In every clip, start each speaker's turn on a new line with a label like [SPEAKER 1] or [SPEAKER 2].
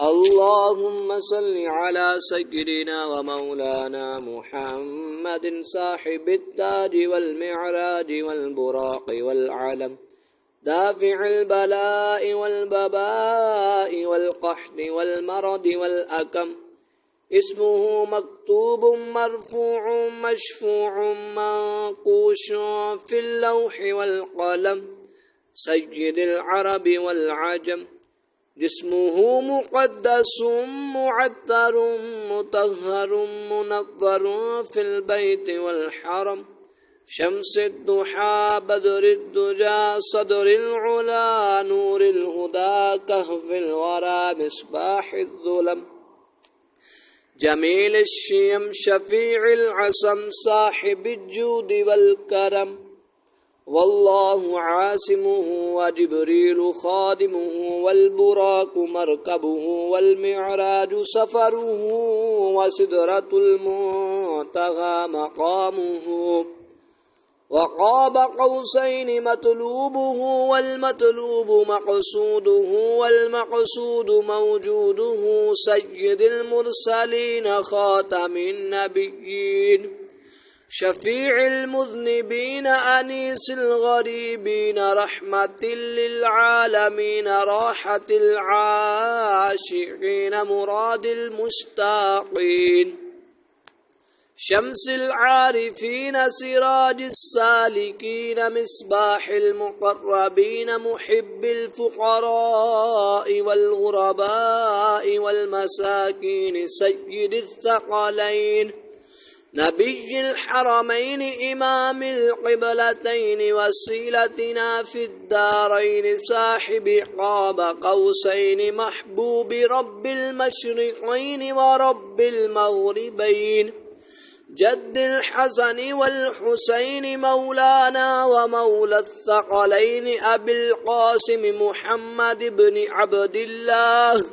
[SPEAKER 1] اللهم صل على سيدنا ومولانا محمد صاحب التاج والمعراج والبراق والعلم دافع البلاء والبباء والقحط والمرض والأكم اسمه مكتوب مرفوع مشفوع منقوش في اللوح والقلم سيد العرب والعجم جسمه مقدس معطر مطهر منور في البيت والحرم شمس الضحى بدر الدجى صدر العلا نور الهدى كهف الورى مصباح الظلم جميل الشيم شفيع العصم صاحب الجود والكرم والله عاصمه وجبريل خادمه والبراق مركبه والمعراج سفره وسدرة المنتهى مقامه وقاب قوسين مطلوبه والمطلوب مقصوده والمقصود موجوده سيد المرسلين خاتم النبيين شفيع المذنبين أنيس الغريبين رحمة للعالمين راحة العاشقين مراد المشتاقين شمس العارفين سراج السالكين مصباح المقربين محب الفقراء والغرباء والمساكين سيد الثقلين نبي الحرمين إمام القبلتين وسيلتنا في الدارين صاحب قاب قوسين محبوب رب المشرقين ورب المغربين جد الحسن والحسين مولانا ومولى الثقلين أبي القاسم محمد بن عبد الله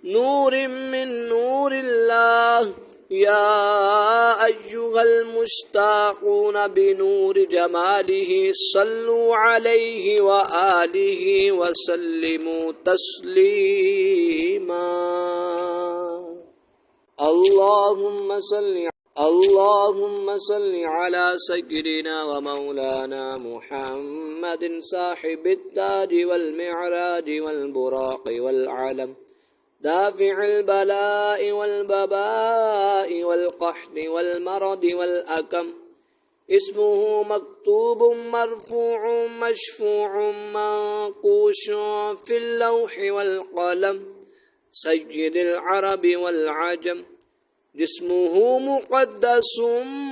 [SPEAKER 1] نور من نور الله يا أيها المشتاقون بنور جماله صلوا عليه وآله وسلموا تسليما اللهم صل على سيدنا ومولانا محمد صاحب التاج والمعراج والبراق والعلم دافع البلاء والبباء والقحط والمرض والأكم اسمه مكتوب مرفوع مشفوع منقوش في اللوح والقلم سيد العرب والعجم جسمه مقدس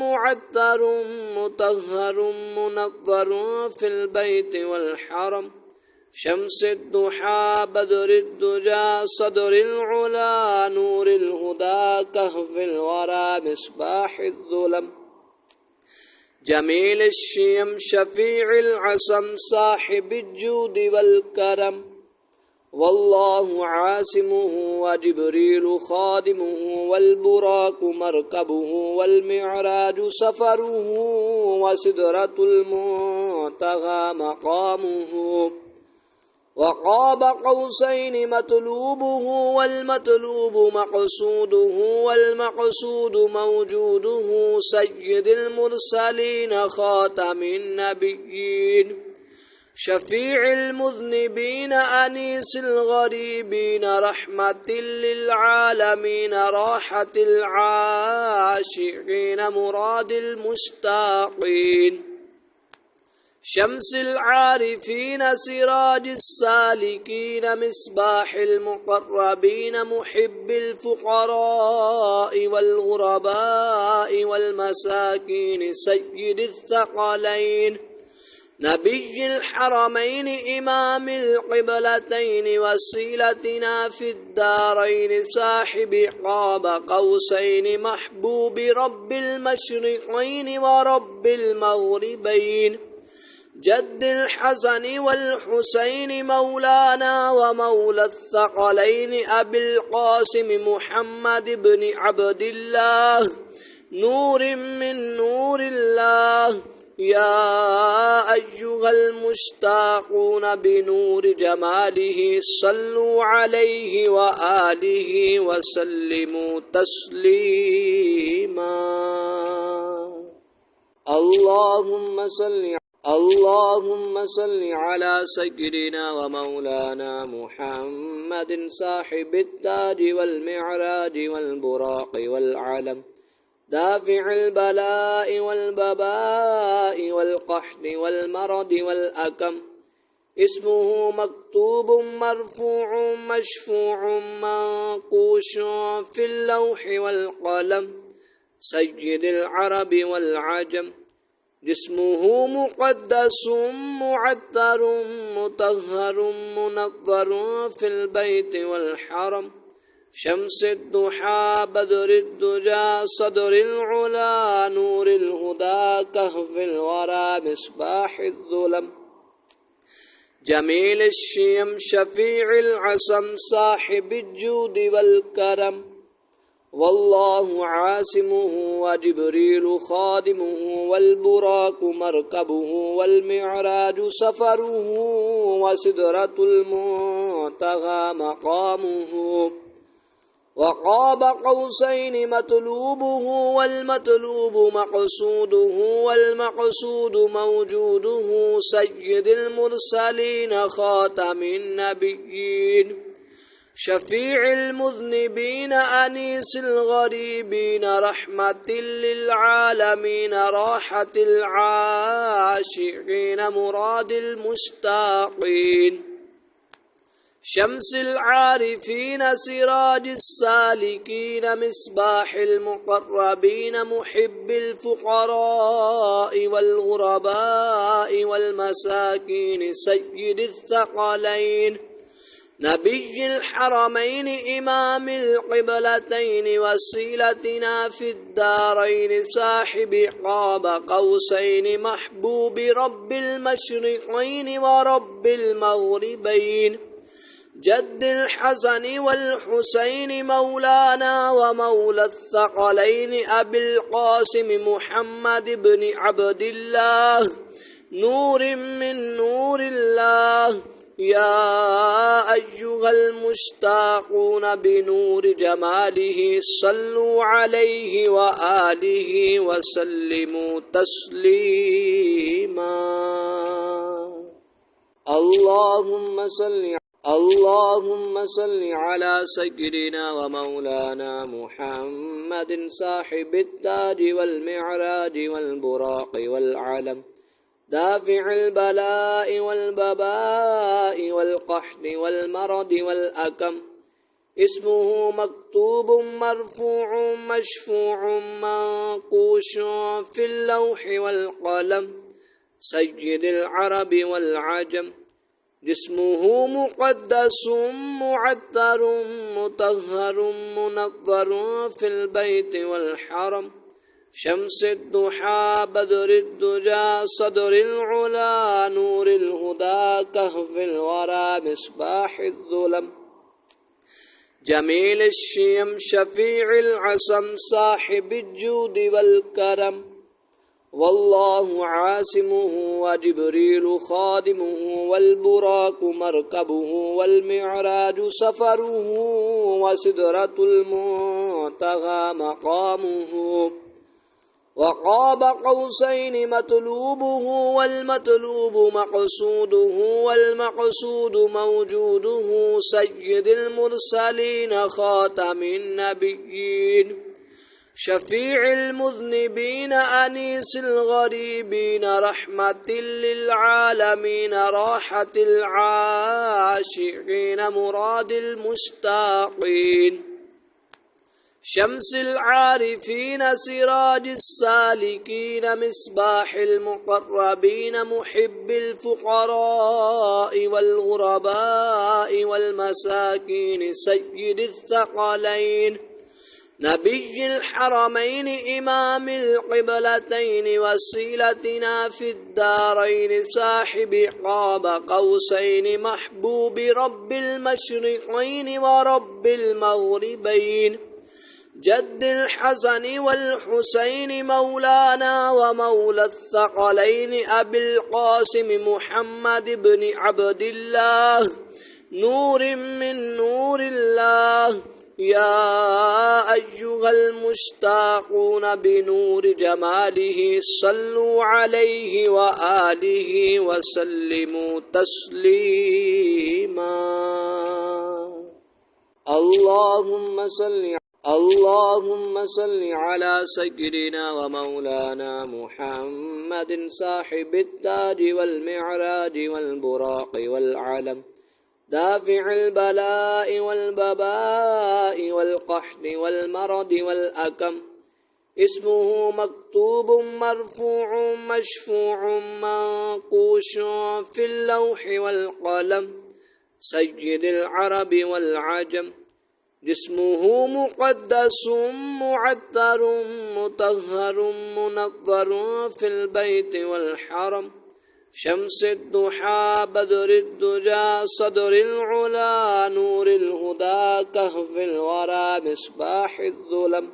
[SPEAKER 1] معطر مطهر منور في البيت والحرم شمس الضحى بدر الدجى صدر العلا نور الهدى كهف الورى مصباح الظلم جميل الشيم شفيع العصم صاحب الجود والكرم والله عاصمه وجبريل خادمه والبراق مركبه والمعراج سفره وسدرة المنتهى مقامه وقاب قوسين مطلوبه والمطلوب مقصوده والمقصود موجوده سيد المرسلين خاتم النبيين شفيع المذنبين أنيس الغريبين رحمة للعالمين راحة العاشقين مراد المشتاقين شمس العارفين سراج السالكين مصباح المقربين محب الفقراء والغرباء والمساكين سيد الثقلين نبي الحرمين إمام القبلتين وسيلتنا في الدارين صاحب قاب قوسين محبوب رب المشرقين ورب المغربين جد الحسن والحسين مولانا ومولى الثقلين أبي القاسم محمد بن عبد الله نور من نور الله يا أيها المشتاقون بنور جماله صلوا عليه وآله وسلموا تسليما. اللهم صل على سيدنا ومولانا محمد صاحب التاج والمعراج والبراق والعلم، دافع البلاء والبباء والقحط والمرض والأكم، اسمه مكتوب مرفوع مشفوع منقوش في اللوح والقلم، سيد العرب والعجم، جسمه مقدس معطر مطهر منور في البيت والحرم، شمس الضحى بدر الدجى صدر العلا نور الهدى كهف الورى مصباح الظلم، جميل الشيم شفيع العصم صاحب الجود والكرم، والله عاصمه وجبريل خادمه والبراق مركبه والمعراج سفره وسدرة المنتهى مقامه، وقاب قوسين مطلوبه والمطلوب مقصوده والمقصود موجوده، سيد المرسلين خاتم النبيين، شفيع المذنبين أنيس الغريبين، رحمة للعالمين راحة العاشقين مراد المشتاقين، شمس العارفين سراج السالكين، مصباح المقربين محب الفقراء والغرباء والمساكين، سيد الثقلين نبي الحرمين إمام القبلتين، وسيلتنا في الدارين، صاحب قاب قوسين محبوب رب المشرقين ورب المغربين، جد الحسن والحسين مولانا ومولى الثقلين، أبي القاسم محمد بن عبد الله نور من نور الله، يا أيها المشتاقون بنور جماله صلوا عليه وآله وسلموا تسليما. اللهم صل على سيدنا ومولانا محمد صاحب التاج والمعراج والبراق والعلم، دافع البلاء والبباء والقحط والمرض والأكم، اسمه مكتوب مرفوع مشفوع منقوش في اللوح والقلم، سيد العرب والعجم، جسمه مقدس معطر مطهر منور في البيت والحرم، شمس الضحى بدر الدجى صدر العلا نور الهدى كهف الورى مصباح الظلم، جميل الشيم شفيع العصم صاحب الجود والكرم، والله عاصمه وجبريل خادمه والبراق مركبه والمعراج سفره وسدرة المنتهى مقامه، وقاب قوسين مطلوبه والمطلوب مقصوده والمقصود موجوده، سيد المرسلين خاتم النبيين، شفيع المذنبين أنيس الغريبين، رحمة للعالمين راحة العاشقين مراد المشتاقين، شمس العارفين سراج السالكين، مصباح المقربين محب الفقراء والغرباء والمساكين، سيد الثقلين نبي الحرمين إمام القبلتين، وسيلتنا في الدارين، صاحب قاب قوسين محبوب رب المشرقين ورب المغربين، جد الحسن والحسين مولانا ومولى الثقلين أبي القاسم محمد بن عبد الله نور من نور الله. يا أيها المشتاقون بنور جماله صلوا عليه وآله وسلموا تسليما. اللهم صل على سيدنا ومولانا محمد صاحب التاج والمعراج والبراق والعلم دافع البلاء والبباء والقحط والمرض والأكم. اسمه مكتوب مرفوع مشفوع منقوش في اللوح والقلم سيد العرب والعجم. جسمه مقدس معطر مطهر منور في البيت والحرم. شمس الضحى بدر الدجى صدر العلا نور الهدى كهف الورى مصباح الظلم.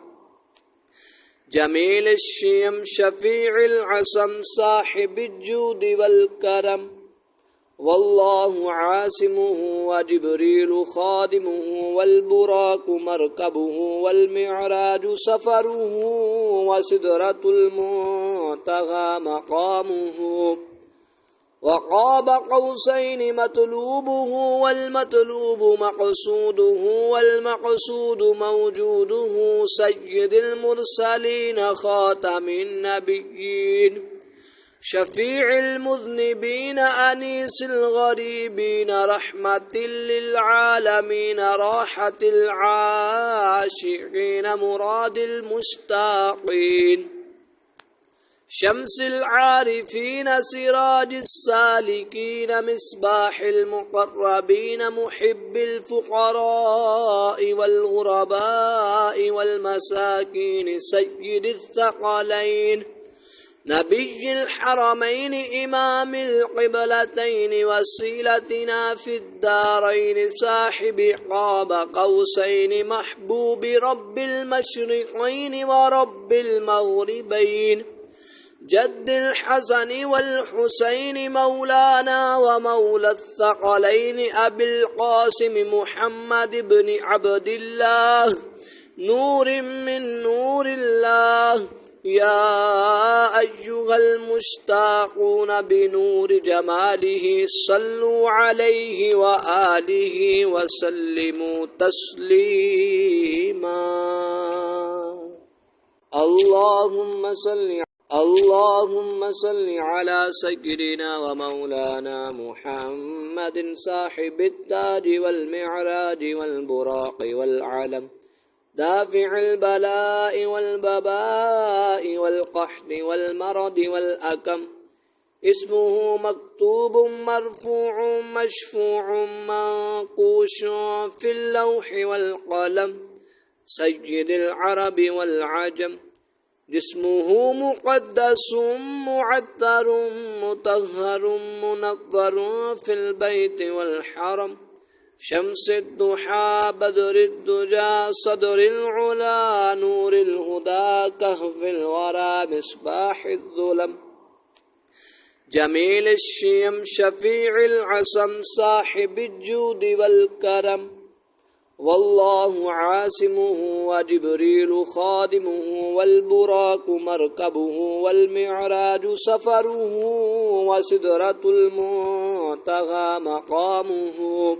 [SPEAKER 1] جميل الشيم شفيع العصم صاحب الجود والكرم. والله عاصمه وجبريل خادمه والبراق مركبه والمعراج سفره وسدرة المنتهى مقامه. وقاب قوسين مطلوبه والمطلوب مقصوده والمقصود موجوده سيد المرسلين خاتم النبيين شفيع المذنبين أنيس الغريبين رحمة للعالمين راحة العاشقين مراد المشتاقين. شمس العارفين سراج السالكين مصباح المقربين محب الفقراء والغرباء والمساكين سيد الثقلين نبي الحرمين إمام القبلتين وسيلتنا في الدارين صاحب قاب قوسين محبوب رب المشرقين ورب المغربين. جد الحسن والحسين مولانا ومولى الثقلين أبي القاسم محمد بن عبد الله نور من نور الله. يا أيها المشتاقون بنور جماله صلوا عليه وآله وسلموا تسليما. اللهم صل على سيدنا ومولانا محمد صاحب التاج والمعراج والبراق والعلم دافع البلاء والبباء والقحط والمرض والأكم. اسمه مكتوب مرفوع مشفوع منقوش في اللوح والقلم سيد العرب والعجم. جسمه مقدس معطر مطهر منور في البيت والحرم. شمس الضحى بدر الدجى صدر العلا نور الهدى كهف الورى مصباح الظلم. جميل الشيم شفيع العصم صاحب الجود والكرم. والله عاصمه وجبريل خادمه والبراق مركبه والمعراج سفره وسدرة المنتهى مقامه.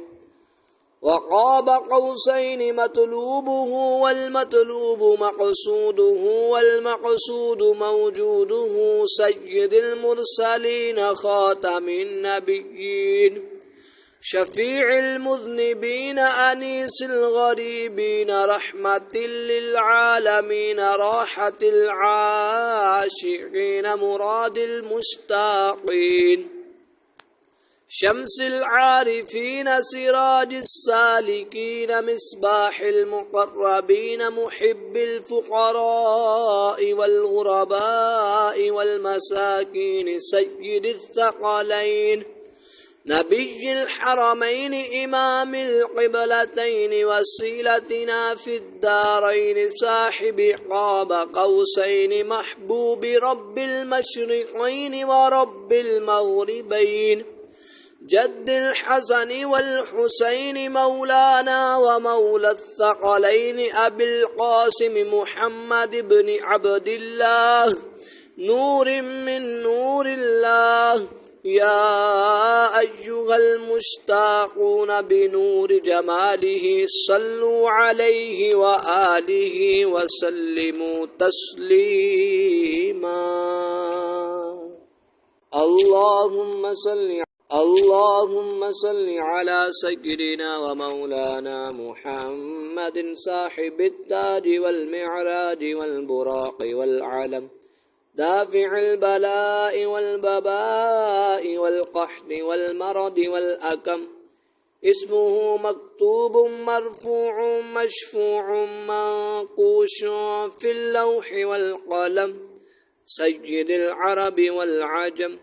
[SPEAKER 1] وقاب قوسين مطلوبه والمطلوب مقصوده والمقصود موجوده سيد المرسلين خاتم النبيين شفيع المذنبين أنيس الغريبين رحمة للعالمين راحة العاشقين مراد المشتاقين. شمس العارفين سراج السالكين مصباح المقربين محب الفقراء والغرباء والمساكين سيد الثقلين نبي الحرمين إمام القبلتين وسيلتنا في الدارين صاحب قاب قوسين محبوب رب المشرقين ورب المغربين جد الحسن والحسين مولانا ومولى الثقلين أبي القاسم محمد بن عبد الله نور من نور الله يا أيها المشتاقون بنور جماله صلوا عليه وآله وسلموا تسليما اللهم صل على سيدنا ومولانا محمد صاحب التاج والمعراج والبراق والعلم دافع البلاء والبباء والقحط والمرض والأكم اسمه مكتوب مرفوع مشفوع منقوش في اللوح والقلم سيد العرب والعجم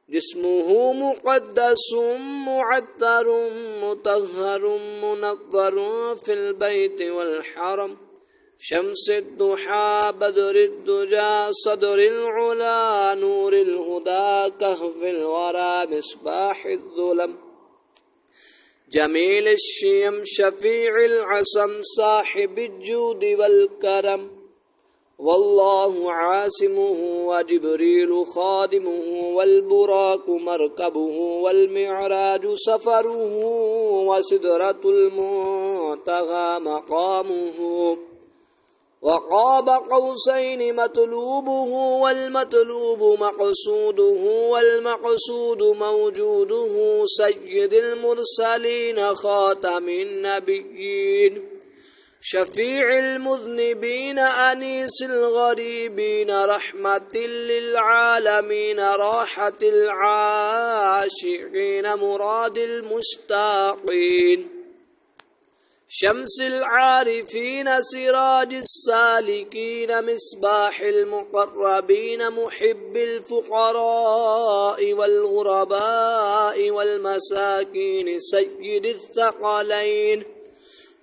[SPEAKER 1] جسمه مقدس معطر مطهر منور في البيت والحرم شمس الضحى بدر الدجى صدر العلا نور الهدى كهف الورى مصباح الظلم جميل الشيم شفيع العصم صاحب الجود والكرم والله عاصمه وجبريل خادمه والبراق مركبه والمعراج سفره وسدرة المنتهى مقامه وقاب قوسين مطلوبه والمطلوب مقصوده والمقصود موجوده سيد المرسلين خاتم النبيين شفيع المذنبين أنيس الغريبين رحمة للعالمين راحة العاشقين مراد المشتاقين شمس العارفين سراج السالكين مصباح المقربين محب الفقراء والغرباء والمساكين سيد الثقلين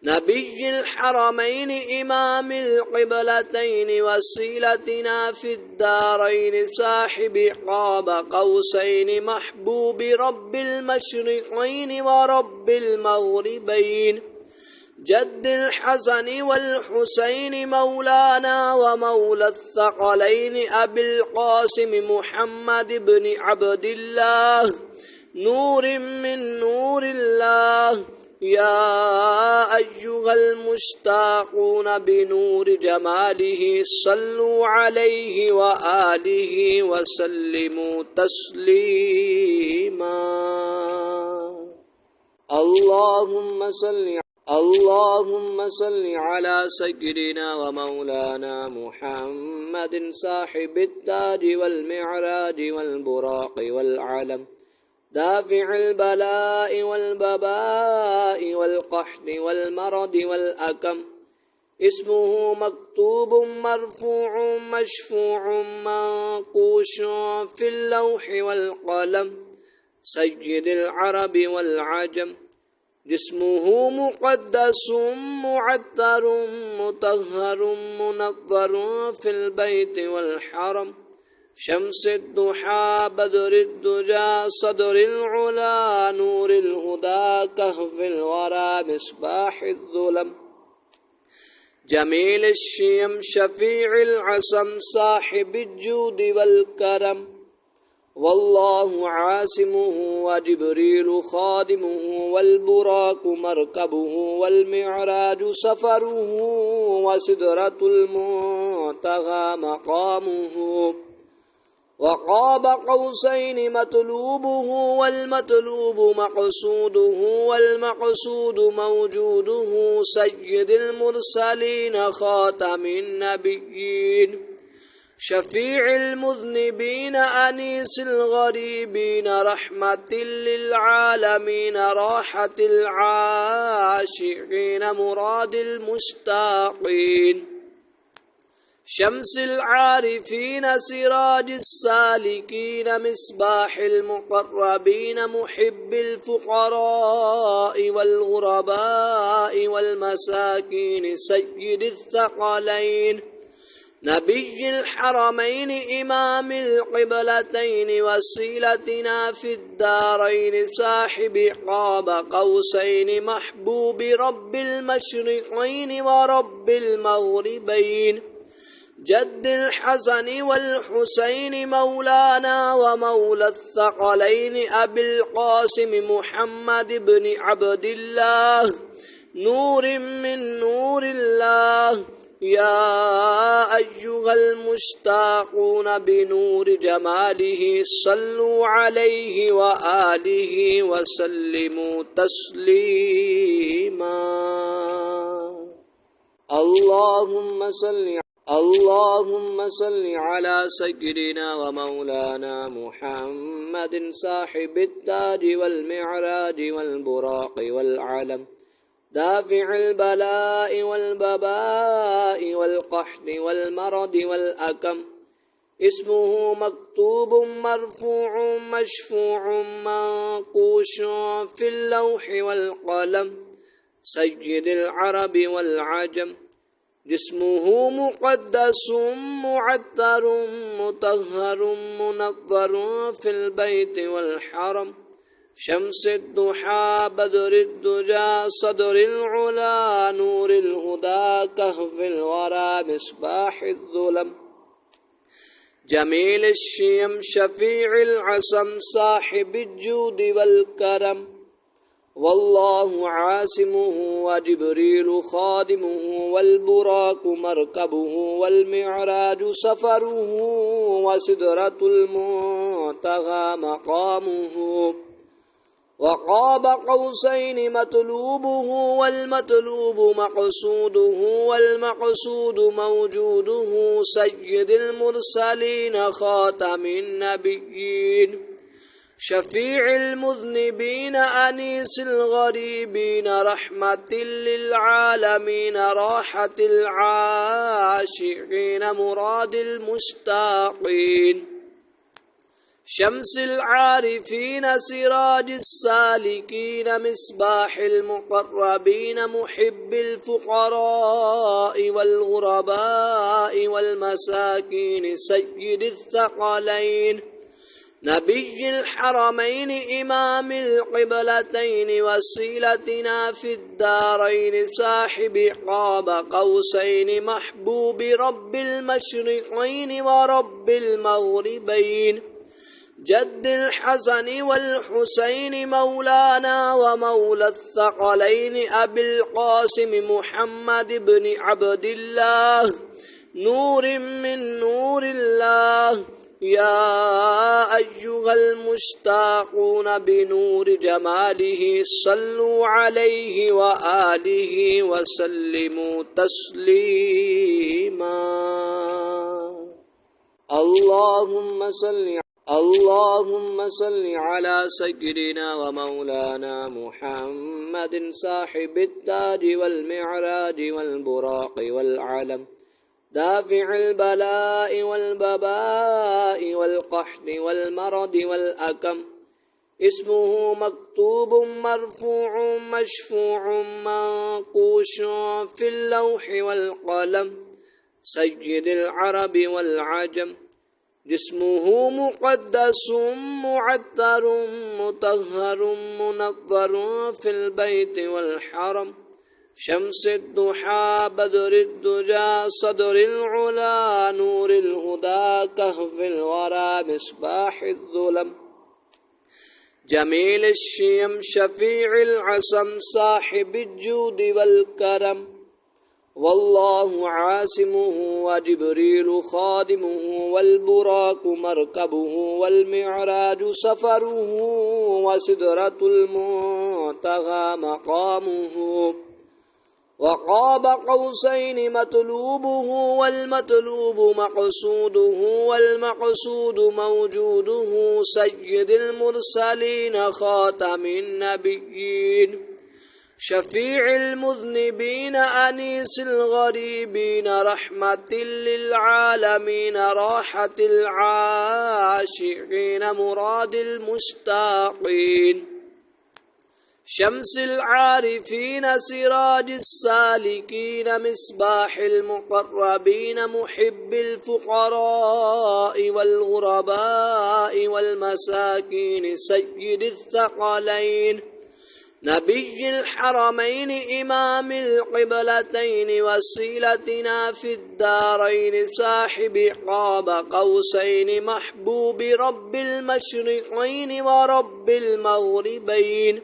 [SPEAKER 1] نبي الحرمين إمام القبلتين وسيلتنا في الدارين صاحب قاب قوسين محبوب رب المشرقين ورب المغربين جد الحسن والحسين مولانا ومولى الثقلين أبي القاسم محمد بن عبد الله نور من نور الله يا أيها المشتاقون بنور جماله صلوا عليه وآله وسلموا تسليما اللهم صل على سيدنا ومولانا محمد صاحب التاج والمعراج والبراق والعلم دافع البلاء والبباء والقحط والمرض والأكم اسمه مكتوب مرفوع مشفوع منقوش في اللوح والقلم سيد العرب والعجم جسمه مقدس معطر مطهر منور في البيت والحرم شمس الضحى بدر الدجى صدر العلا نور الهدى كهف الورى مصباح الظلم جميل الشيم شفيع العصم صاحب الجود والكرم والله عاصمه وجبريل خادمه والبراق مركبه والمعراج سفره وسدرة المنتهى مقامه وقاب قوسين مطلوبه والمطلوب مقصوده والمقصود موجوده سيد المرسلين خاتم النبيين شفيع المذنبين أنيس الغريبين رحمة للعالمين راحة العاشقين مراد المشتاقين شمس العارفين سراج السالكين مصباح المقربين محب الفقراء والغرباء والمساكين سيد الثقلين نبي الحرمين إمام القبلتين وسيلتنا في الدارين صاحب قاب قوسين محبوب رب المشرقين ورب المغربين جد الحسن والحسين مولانا ومولى الثقلين أبي القاسم محمد بن عبد الله نور من نور الله يا أيها المشتاقون بنور جماله صلوا عليه وآله وسلموا تسليما اللهم صل على سيدنا ومولانا محمد صاحب التاج والمعراج والبراق والعلم دافع البلاء والبباء والقحط والمرض والأكم اسمه مكتوب مرفوع مشفوع منقوش في اللوح والقلم سيد العرب والعجم جسمه مقدس معطر مطهر منور في البيت والحرم شمس الضحى بدر الدجى صدر العلا نور الهدى كهف الورى مصباح الظلم جميل الشيم شفيع العصم صاحب الجود والكرم والله عاصمه وجبريل خادمه والبراق مركبه والمعراج سفره وسدرة المنتهى مقامه وقاب قوسين مطلوبه والمطلوب مقصوده والمقصود موجوده سيد المرسلين خاتم النبيين شفيع المذنبين أنيس الغريبين رحمة للعالمين راحة العاشقين مراد المشتاقين شمس العارفين سراج السالكين مصباح المقربين محب الفقراء والغرباء والمساكين سيد الثقلين نبي الحرمين إمام القبلتين وسيلتنا في الدارين صاحب قاب قوسين محبوب رب المشرقين ورب المغربين جد الحسن والحسين مولانا ومولى الثقلين أبي القاسم محمد بن عبد الله نور من نور الله يا أيها المشتاقون بنور جماله صلوا عليه وآله وسلموا تسليما اللهم صل على سيدنا ومولانا محمد صاحب التاج والمعراج والبراق والعلم دافع البلاء والبباء والقحط والمرض والأكم اسمه مكتوب مرفوع مشفوع منقوش في اللوح والقلم سيد العرب والعجم جسمه مقدس معطر مطهر منور في البيت والحرم شمس الضحى بدر الدجى صدر العلا نور الهدى كهف الورى مصباح الظلم جميل الشيم شفيع العصم صاحب الجود والكرم والله عاصمه وجبريل خادمه والبراق مركبه والمعراج سفره وسدرة المنتهى مقامه وقاب قوسين مطلوبه والمطلوب مقصوده والمقصود موجوده سيد المرسلين خاتم النبيين شفيع المذنبين أنيس الغريبين رحمة للعالمين راحة العاشقين مراد المشتاقين شمس العارفين سراج السالكين مصباح المقربين محب الفقراء والغرباء والمساكين سيد الثقلين نبي الحرمين إمام القبلتين وسيلتنا في الدارين صاحب قاب قوسين محبوب رب المشرقين ورب المغربين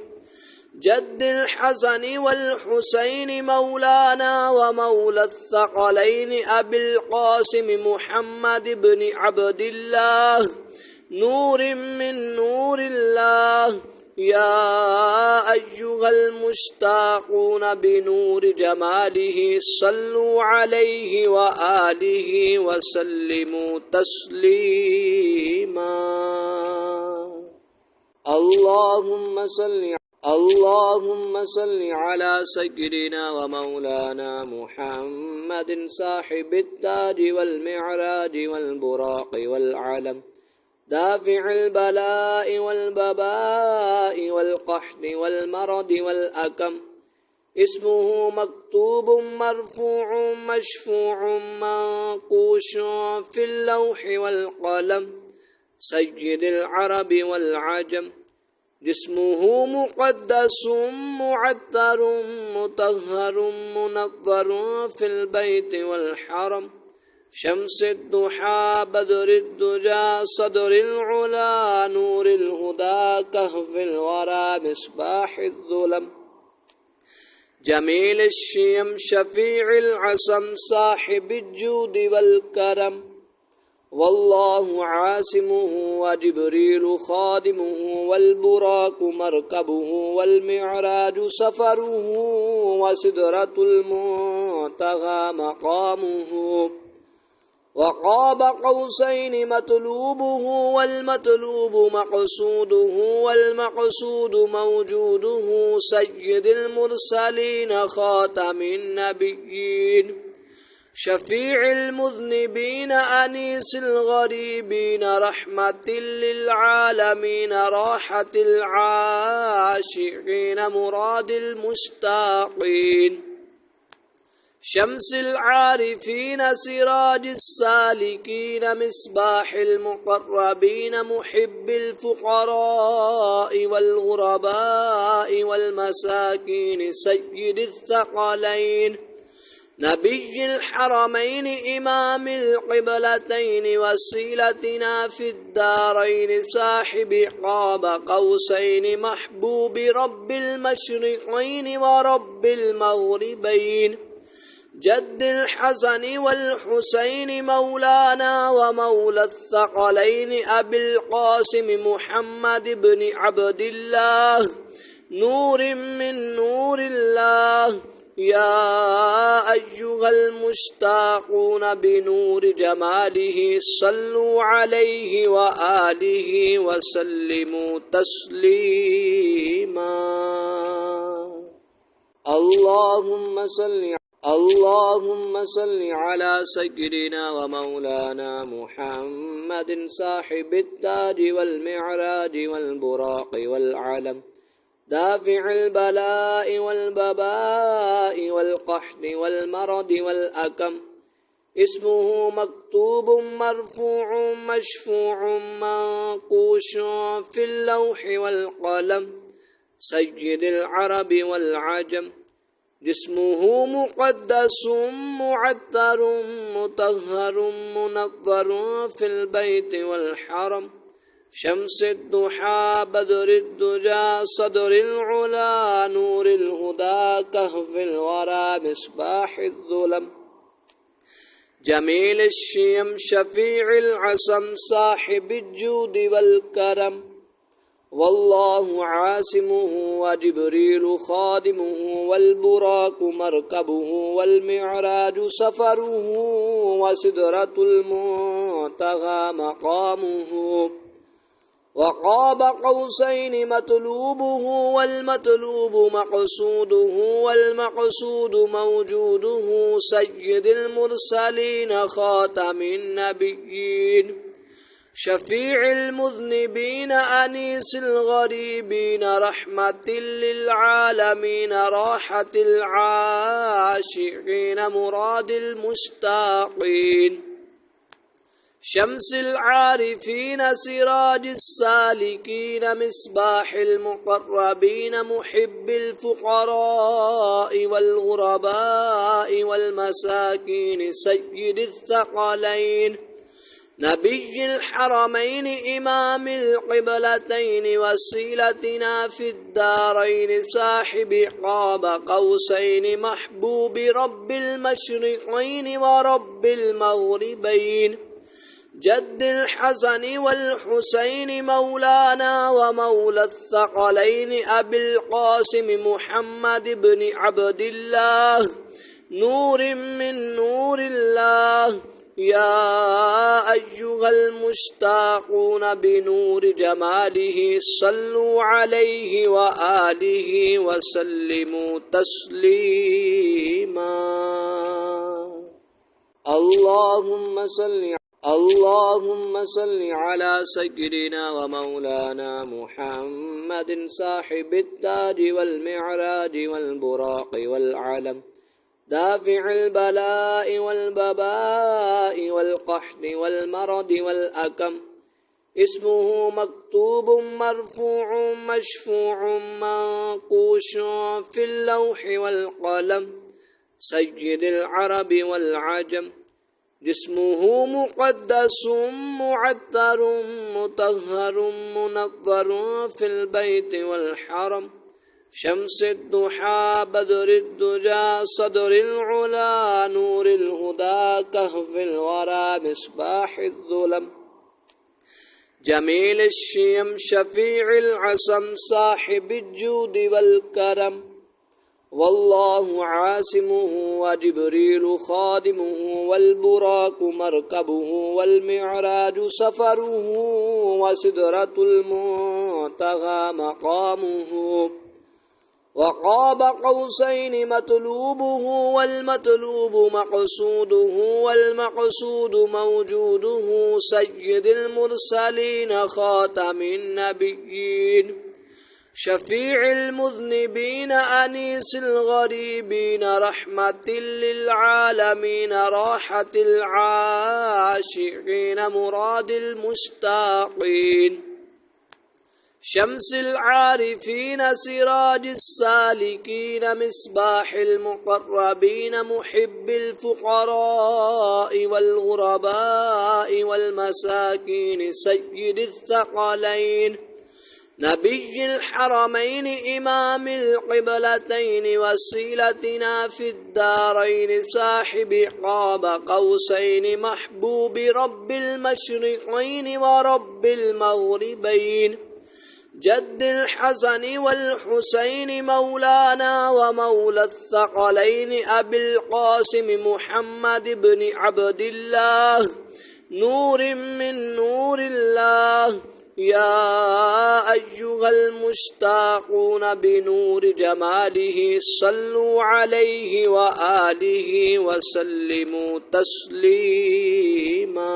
[SPEAKER 1] جد الحسن والحسين مولانا ومولى الثقلين أبي القاسم محمد بن عبد الله نور من نور الله يا أيها المشتاقون بنور جماله صلوا عليه وآله وسلموا تسليما اللهم صل على سيدنا ومولانا محمد صاحب التاج والمعراج والبراق والعلم دافع البلاء والبباء والقحط والمرض والأكم اسمه مكتوب مرفوع مشفوع منقوش في اللوح والقلم سيد العرب والعجم جسمه مقدس معطر مطهر منور في البيت والحرم شمس الضحى بدر الدجى صدر العلا نور الهدى كهف الورى مصباح الظلم جميل الشيم شفيع العصم صاحب الجود والكرم والله عاصمه وجبريل خادمه والبراق مركبه والمعراج سفره وسدرة المنتهى مقامه وقاب قوسين مطلوبه والمطلوب مقصوده والمقصود موجوده سيد المرسلين خاتم النبيين شفيع المذنبين أنيس الغريبين رحمة للعالمين راحة العاشقين مراد المشتاقين شمس العارفين سراج السالكين مصباح المقربين محب الفقراء والغرباء والمساكين سيد الثقلين نبي الحرمين إمام القبلتين وسيلتنا في الدارين صاحب قاب قوسين محبوب رب المشرقين ورب المغربين جد الحسن والحسين مولانا ومولى الثقلين أبي القاسم محمد بن عبد الله نور من نور الله يا أيها المشتاقون بنور جماله صلوا عليه وآله وسلموا تسليما اللهم صل على سيدنا ومولانا محمد صاحب التاج والمعراج والبراق والعلم دافع البلاء والبباء والقحط والمرض والأكم اسمه مكتوب مرفوع مشفوع منقوش في اللوح والقلم سيد العرب والعجم جسمه مقدس معطر مطهر منور في البيت والحرم شمس الضحى بدر الدجى صدر العلا نور الهدى كهف الورى مصباح الظلم جميل الشيم شفيع العصم صاحب الجود والكرم والله عاصمه وجبريل خادمه والبراق مركبه والمعراج سفره وسدرة المنتهى مقامه وقاب قوسين مطلوبه والمطلوب مقصوده والمقصود موجوده سيد المرسلين خاتم النبيين شفيع المذنبين أنيس الغريبين رحمة للعالمين راحة العاشقين مراد المشتاقين شمس العارفين سراج السالكين مصباح المقربين محب الفقراء والغرباء والمساكين سيد الثقلين نبي الحرمين إمام القبلتين وسيلتنا في الدارين صاحب قاب قوسين محبوب رب المشرقين ورب المغربين جد الحسن والحسين مولانا ومولى الثقلين أبي القاسم محمد بن عبد الله نور من نور الله يا أيها المشتاقون بنور جماله صلوا عليه وآله وسلموا تسليما اللهم صل على سيدنا ومولانا محمد صاحب التاج والمعراج والبراق والعلم دافع البلاء والبباء والقحط والمرض والأكم اسمه مكتوب مرفوع مشفوع منقوش في اللوح والقلم سيد العرب والعجم جسمه مقدس معطر مطهر منور في البيت والحرم شمس الضحى بدر الدجى صدر العلا نور الهدى كهف الورى مصباح الظلم جميل الشيم شفيع العصم صاحب الجود والكرم والله عاصمه وجبريل خادمه والبراق مركبه والمعراج سفره وسدرة المنتهى مقامه وقاب قوسين مطلوبه والمطلوب مقصوده والمقصود موجوده سيد المرسلين خاتم النبيين شفيع المذنبين أنيس الغريبين رحمة للعالمين راحة العاشقين مراد المشتاقين شمس العارفين سراج السالكين مصباح المقربين محب الفقراء والغرباء والمساكين سيد الثقلين نبي الحرمين إمام القبلتين وسيلتنا في الدارين صاحب قاب قوسين محبوب رب المشرقين ورب المغربين جد الحسن والحسين مولانا ومولى الثقلين أبي القاسم محمد بن عبد الله نور من نور الله يا أيها المشتاقون بنور جماله صلوا عليه وآله وسلموا تسليما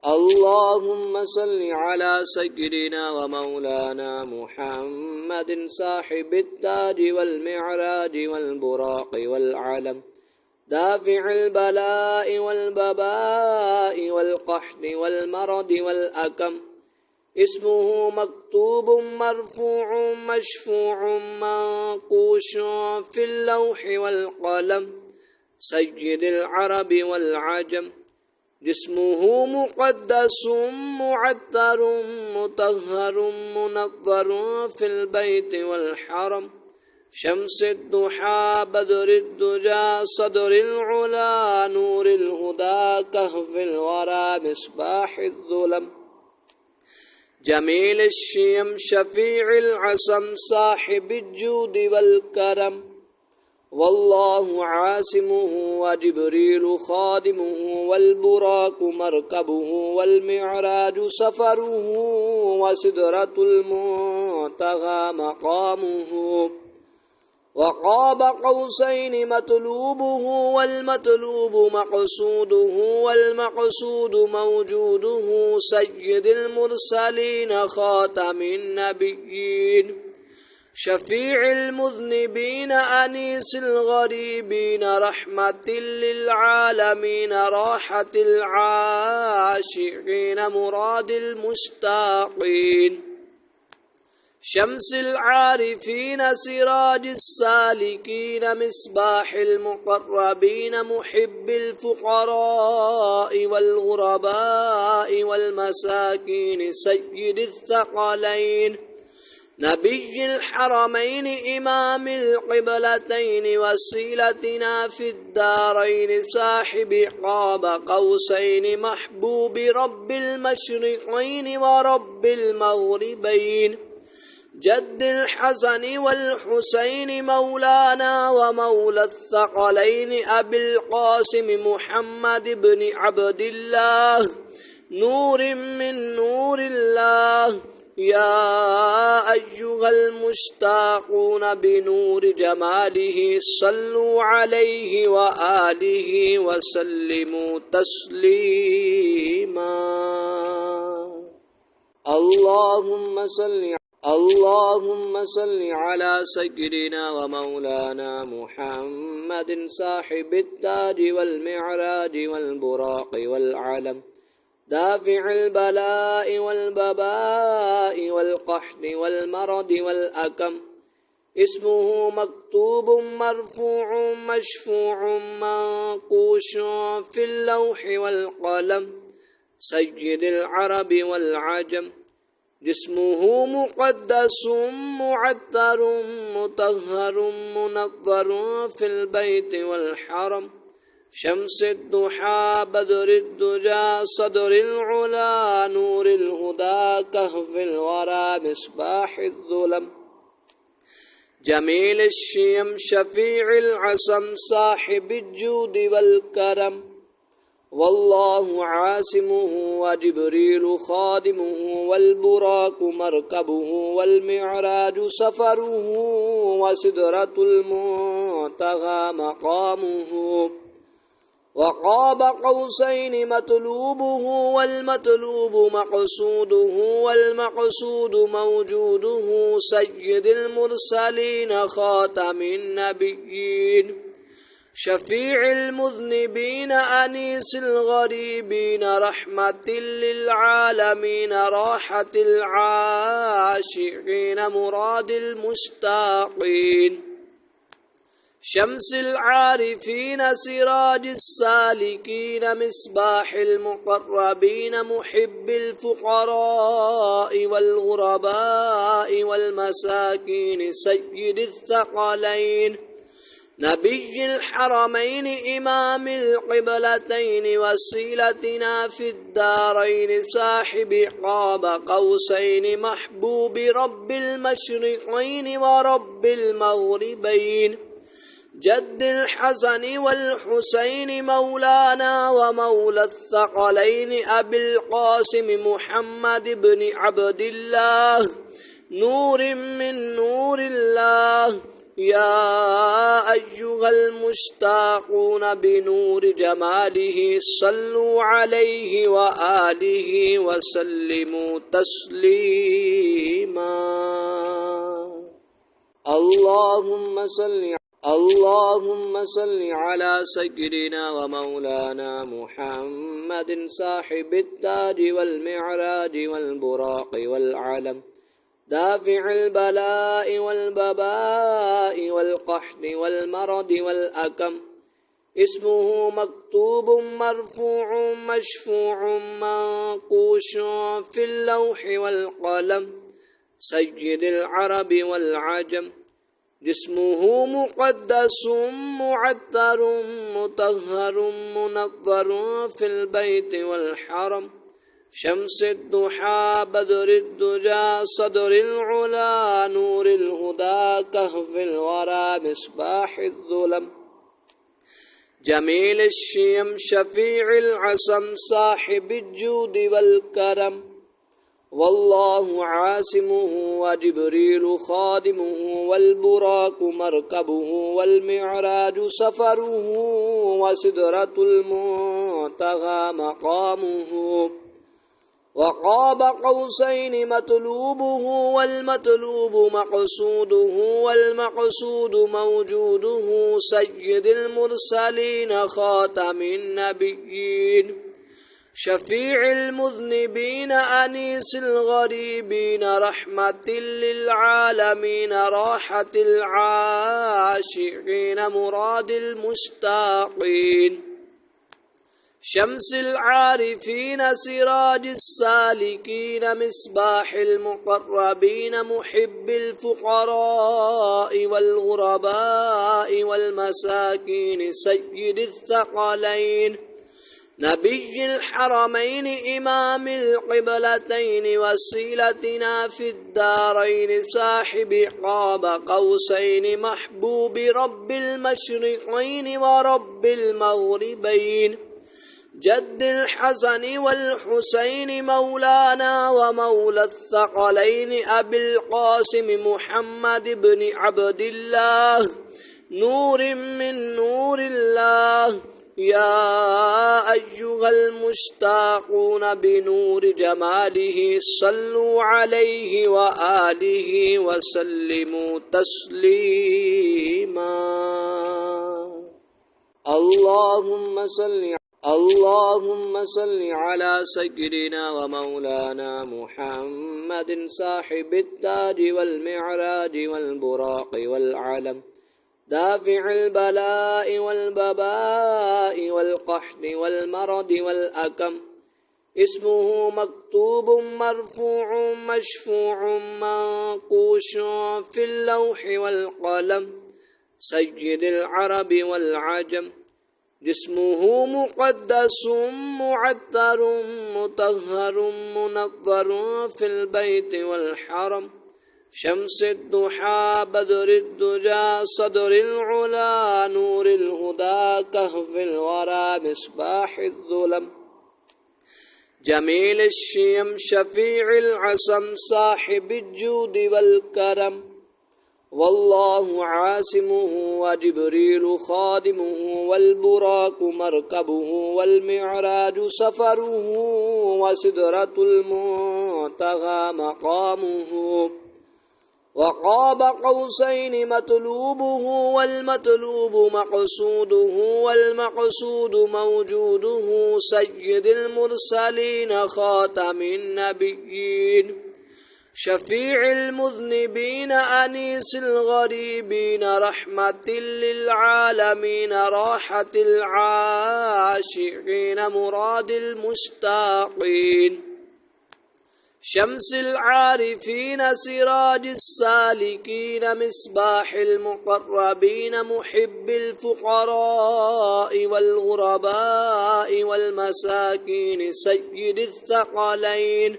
[SPEAKER 1] اللهم صل على سيدنا ومولانا محمد صاحب التاج والمعراج والبراق والعلم دافع البلاء والبباء والقحط والمرض والأكم اسمه مكتوب مرفوع مشفوع منقوش في اللوح والقلم سيد العرب والعجم جسمه مقدس معطر مطهر منور في البيت والحرم شمس الضحى بدر الدجى صدر العلا نور الهدى كهف الورى مصباح الظلم جميل الشيم شفيع العصم صاحب الجود والكرم والله عاصمه وجبريل خادمه والبراق مركبه والمعراج سفره وسدرة المنتهى مقامه وقاب قوسين مطلوبه والمطلوب مقصوده والمقصود موجوده سيد المرسلين خاتم النبيين شفيع المذنبين أنيس الغريبين رحمة للعالمين راحة العاشقين مراد المشتاقين شمس العارفين سراج السالكين مصباح المقربين محب الفقراء والغرباء والمساكين سيد الثقلين نبي الحرمين إمام القبلتين وسيلتنا في الدارين صاحب قاب قوسين محبوب رب المشرقين ورب المغربين جد الحسن والحسين مولانا ومولى الثقلين أبي القاسم محمد بن عبد الله نور من نور الله يا أيها المشتاقون بنور جماله صلوا عليه وآله وسلموا تسليما اللهم صل على سيدنا ومولانا محمد صاحب التاج والمعراج والبراق والعلم دافع البلاء والبباء والقحط والمرض والأكم اسمه مكتوب مرفوع مشفوع منقوش في اللوح والقلم سيد العرب والعجم جسمه مقدس معطر مطهر منور في البيت والحرم شمس الضحى بدر الدجى صدر العلا نور الهدى كهف الورى مصباح الظلم جميل الشيم شفيع العصم صاحب الجود والكرم والله عاصمه وجبريل خادمه والبراق مركبه والمعراج سفره وسدرة المنتهى مقامه وقاب قوسين مطلوبه والمطلوب مقصوده والمقصود موجوده سيد المرسلين خاتم النبيين شفيع المذنبين أنيس الغريبين رحمة للعالمين راحة العاشقين مراد المشتاقين شمس العارفين سراج السالكين مصباح المقربين محب الفقراء والغرباء والمساكين سيد الثقلين نبي الحرمين إمام القبلتين وسيلتنا في الدارين صاحب قاب قوسين محبوب رب المشرقين ورب المغربين جد الحسن والحسين مولانا ومولى الثقلين أبي القاسم محمد بن عبد الله نور من نور الله يا أيها المشتاقون بنور جماله صلوا عليه وآله وسلموا تسليما اللهم صل على سيدنا ومولانا محمد صاحب التاج والمعراج والبراق والعلم دافع البلاء والبباء والقحط والمرض والأكم اسمه مكتوب مرفوع مشفوع منقوش في اللوح والقلم سيد العرب والعجم جسمه مقدس معطر مطهر منور في البيت والحرم شمس الضحى بدر الدجى صدر العلا نور الهدى كهف الورى مصباح الظلم جميل الشيم شفيع العصم صاحب الجود والكرم والله عاصمه وجبريل خادمه والبراق مركبه والمعراج سفره وسدرة المنتهى مقامه وقاب قوسين مطلوبه والمطلوب مقصوده والمقصود موجوده سيد المرسلين خاتم النبيين شفيع المذنبين أنيس الغريبين رحمة للعالمين راحة العاشقين مراد المشتاقين شمس العارفين سراج السالكين مصباح المقربين محب الفقراء والغرباء والمساكين سيد الثقلين نبي الحرمين إمام القبلتين وسيلتنا في الدارين صاحب قاب قوسين محبوب رب المشرقين ورب المغربين جد الحسن والحسين مولانا ومولى الثقلين أبي القاسم محمد بن عبد الله نور من نور الله يا أيها المشتاقون بنور جماله صلوا عليه وآله وسلموا تسليما اللهم صل على سيدنا ومولانا محمد صاحب التاج والمعراج والبراق والعلم دافع البلاء والبباء والقحط والمرض والأكم اسمه مكتوب مرفوع مشفوع منقوش في اللوح والقلم سيد العرب والعجم جسمه مقدس معطر مطهر منور في البيت والحرم شمس الضحى بدر الدجى صدر العلا نور الهدى كهف الورى مصباح الظلم جميل الشيم شفيع العصم صاحب الجود والكرم والله عاصمه وجبريل خادمه والبراق مركبه والمعراج سفره وسدرة المنتهى مقامه وقاب قوسين مطلوبه والمطلوب مقصوده والمقصود موجوده سيد المرسلين خاتم النبيين شفيع المذنبين أنيس الغريبين رحمة للعالمين راحة العاشقين مراد المشتاقين شمس العارفين سراج السالكين مصباح المقربين محب الفقراء والغرباء والمساكين سيد الثقلين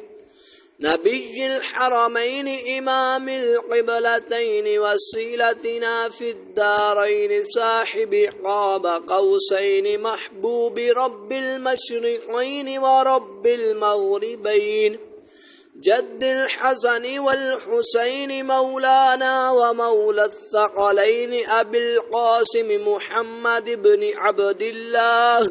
[SPEAKER 1] نبي الحرمين إمام القبلتين وسيلتنا في الدارين صاحب قاب قوسين محبوب رب المشرقين ورب المغربين جد الحسن والحسين مولانا ومولى الثقلين أبي القاسم محمد بن عبد الله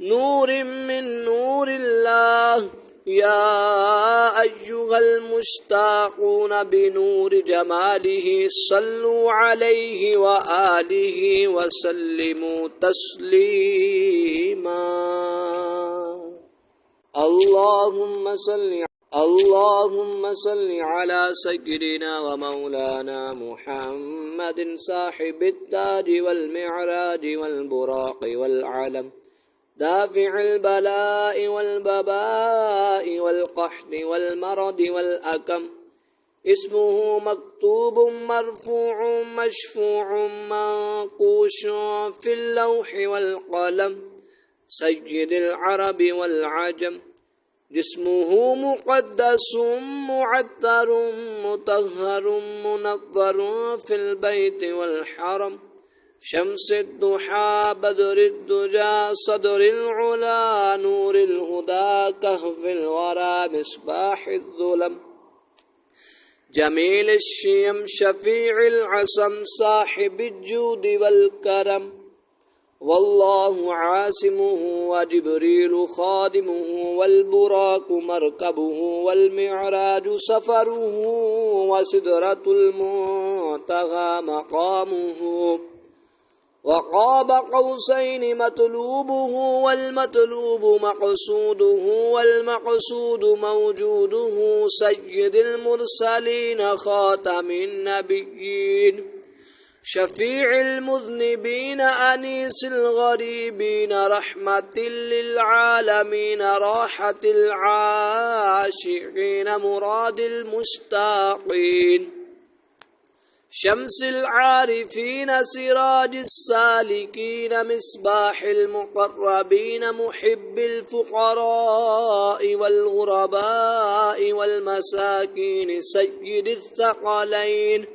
[SPEAKER 1] نور من نور الله يا أيها المشتاقون بنور جماله صلوا عليه وآله وسلموا تسليما اللهم صل على سيدنا ومولانا محمد صاحب التاج والمعراج والبراق والعلم دافع البلاء والبباء والقحط والمرض والأكم اسمه مكتوب مرفوع مشفوع منقوش في اللوح والقلم سيد العرب والعجم جسمه مقدس معطر مطهر منور في البيت والحرم شمس الضحى بدر الدجى صدر العلا نور الهدى كهف الورى مصباح الظلم جميل الشيم شفيع العصم صاحب الجود والكرم والله عاصمه وجبريل خادمه والبراق مركبه والمعراج سفره وسدرة المنتهى مقامه وقاب قوسين مطلوبه والمطلوب مقصوده والمقصود موجوده سيد المرسلين خاتم النبيين شفيع المذنبين أنيس الغريبين رحمة للعالمين راحة العاشقين مراد المشتاقين شمس العارفين سراج السالكين مصباح المقربين محب الفقراء والغرباء والمساكين سيد الثقلين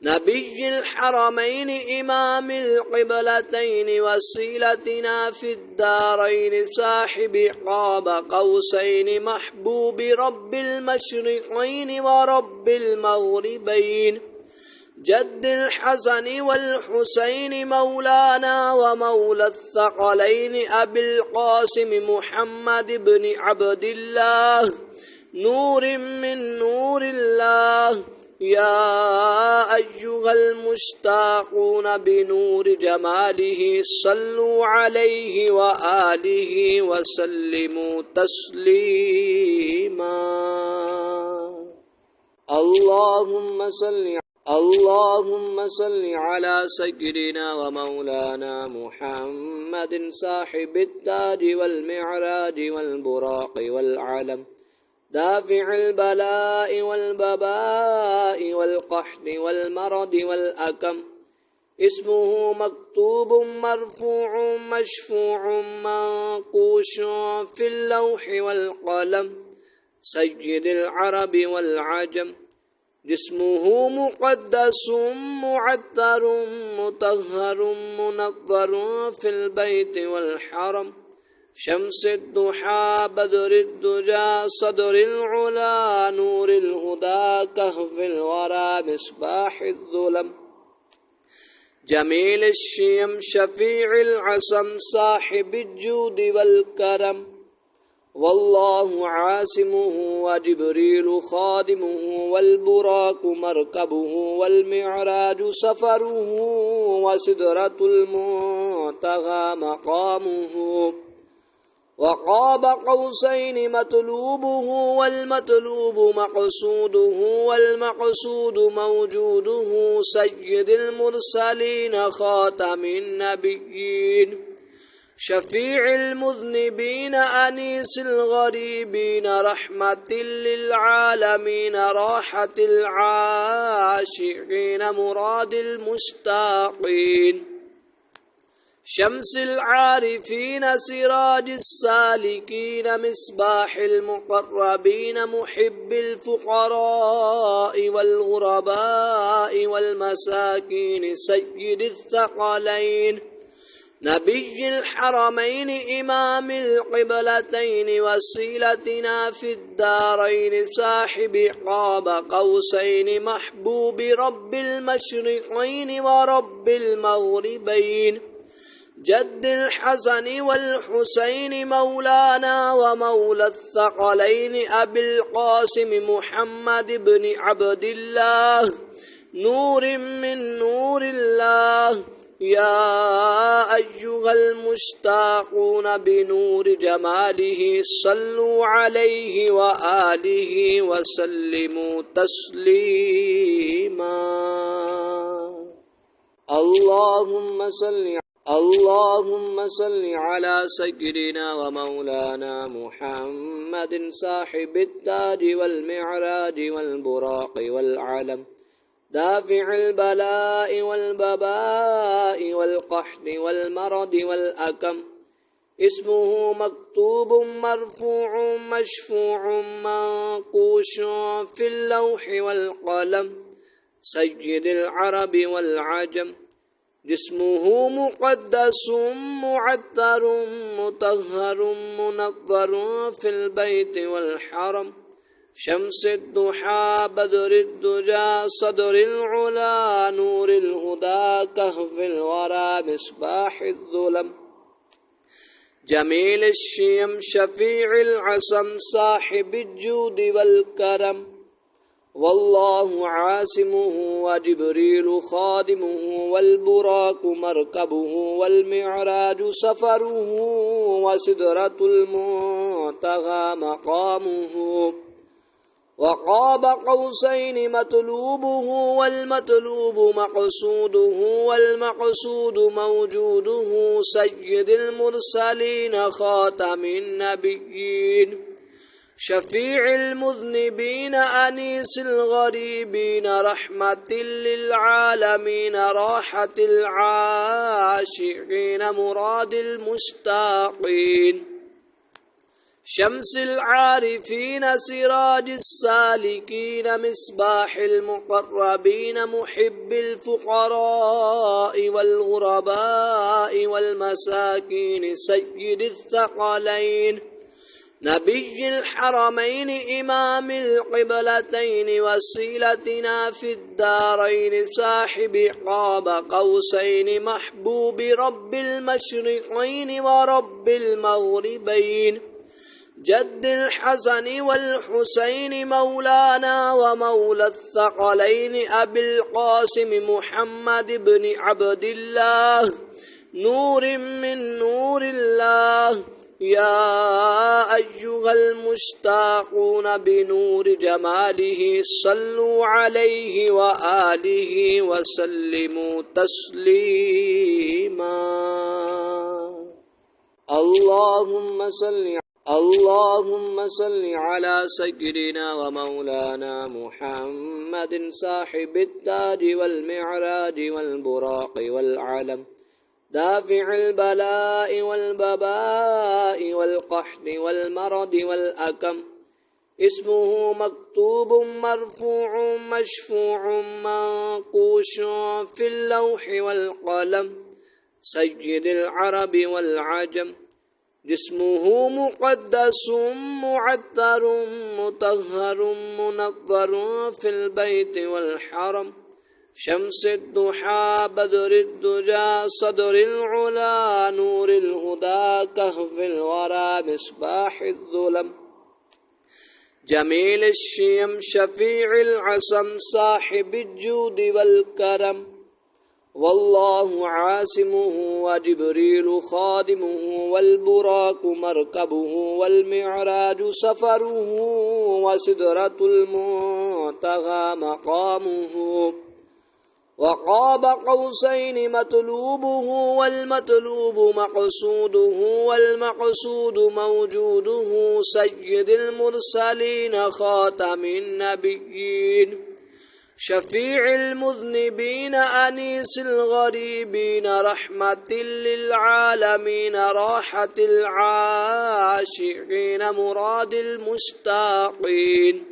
[SPEAKER 1] نبي الحرمين إمام القبلتين وسيلتنا في الدارين صاحب قاب قوسين محبوب رب المشرقين ورب المغربين جد الحسن والحسين مولانا ومولى الثقلين أبي القاسم محمد بن عبد الله نور من نور الله يا أيها المشتاقون بنور جماله صلوا عليه وآله وسلموا تسليما اللهم صل على سيدنا ومولانا محمد صاحب التاج والمعراج والبراق والعلم دافع البلاء والبباء والقحط والمرض والأكم اسمه مكتوب مرفوع مشفوع منقوش في اللوح والقلم سيد العرب والعجم جسمه مقدس معطر مطهر منور في البيت والحرم شمس الضحى بدر الدجى صدر العلا نور الهدى كهف الورى مصباح الظلم جميل الشيم شفيع العصم صاحب الجود والكرم والله عاصمه وجبريل خادمه والبراق مركبه والمعراج سفره وسدرة المنتهى مقامه وقاب قوسين مطلوبه والمطلوب مقصوده والمقصود موجوده سيد المرسلين خاتم النبيين شفيع المذنبين أنيس الغريبين رحمة للعالمين راحة العاشقين مراد المشتاقين شمس العارفين سراج السالكين مصباح المقربين محب الفقراء والغرباء والمساكين سيد الثقلين نبي الحرمين إمام القبلتين وسيلتنا في الدارين صاحب قاب قوسين محبوب رب المشرقين ورب المغربين جد الحسن والحسين مولانا ومولى الثقلين أبي القاسم محمد بن عبد الله نور من نور الله يا أيها المشتاقون بنور جماله صلوا عليه وآله وسلموا تسليما اللهم صل على سيدنا ومولانا محمد صاحب التاج والمعراج والبراق والعلم دافع البلاء والبباء والقحط والمرض والأكم اسمه مكتوب مرفوع مشفوع منقوش في اللوح والقلم سيد العرب والعجم جسمه مقدس معطر مطهر منور في البيت والحرم شمس الضحى بدر الدجى صدر العلا نور الهدى كهف الورى مصباح الظلم جميل الشيم شفيع العصم صاحب الجود والكرم والله عاصمه وجبريل خادمه والبراق مركبه والمعراج سفره وسدرة المنتهى مقامه وقاب قوسين مطلوبه والمطلوب مقصوده والمقصود موجوده سيد المرسلين خاتم النبيين شفيع المذنبين أنيس الغريبين رحمة للعالمين راحة العاشقين مراد المشتاقين شمس العارفين سراج السالكين مصباح المقربين محب الفقراء والغرباء والمساكين سيد الثقلين نبي الحرمين إمام القبلتين وسيلتنا في الدارين صاحب قاب قوسين محبوب رب المشرقين ورب المغربين جد الحسن والحسين مولانا ومولى الثقلين أبي القاسم محمد بن عبد الله نور من نور الله يا أيها المشتاقون بنور جماله صلوا عليه وآله وسلموا تسليما اللهم صل على سيدنا ومولانا محمد صاحب التاج والمعراج والبراق والعلم دافع البلاء والبباء والقحط والمرض والأكم اسمه مكتوب مرفوع مشفوع منقوش في اللوح والقلم سيد العرب والعجم جسمه مقدس معطر مطهر منور في البيت والحرم شمس الضحى بدر الدجى صدر العلا نور الهدى كهف الورى مصباح الظلم جميل الشيم شفيع العصم صاحب الجود والكرم والله عاصمه وجبريل خادمه والبراق مركبه والمعراج سفره وسدرة المنتهى مقامه وقاب قوسين مطلوبه والمطلوب مقصوده والمقصود موجوده سيد المرسلين خاتم النبيين شفيع المذنبين أنيس الغريبين رحمة للعالمين راحة العاشقين مراد المشتاقين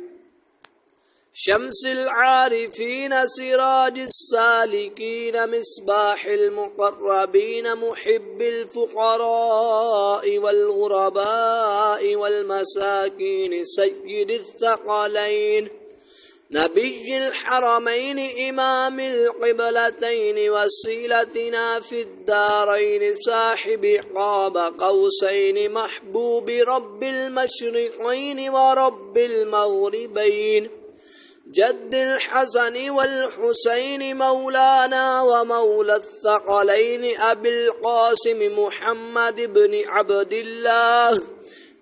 [SPEAKER 1] شمس العارفين سراج السالكين مصباح المقربين محب الفقراء والغرباء والمساكين سيد الثقلين نبي الحرمين إمام القبلتين وسيلتنا في الدارين صاحب قاب قوسين محبوب رب المشرقين ورب المغربين جد الحسن والحسين مولانا ومولى الثقلين أبي القاسم محمد بن عبد الله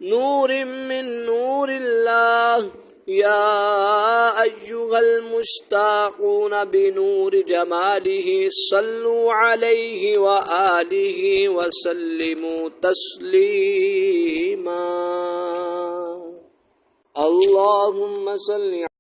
[SPEAKER 1] نور من نور الله يا أيها المشتاقون بنور جماله صلوا عليه وآله وسلموا تسليما اللهم صل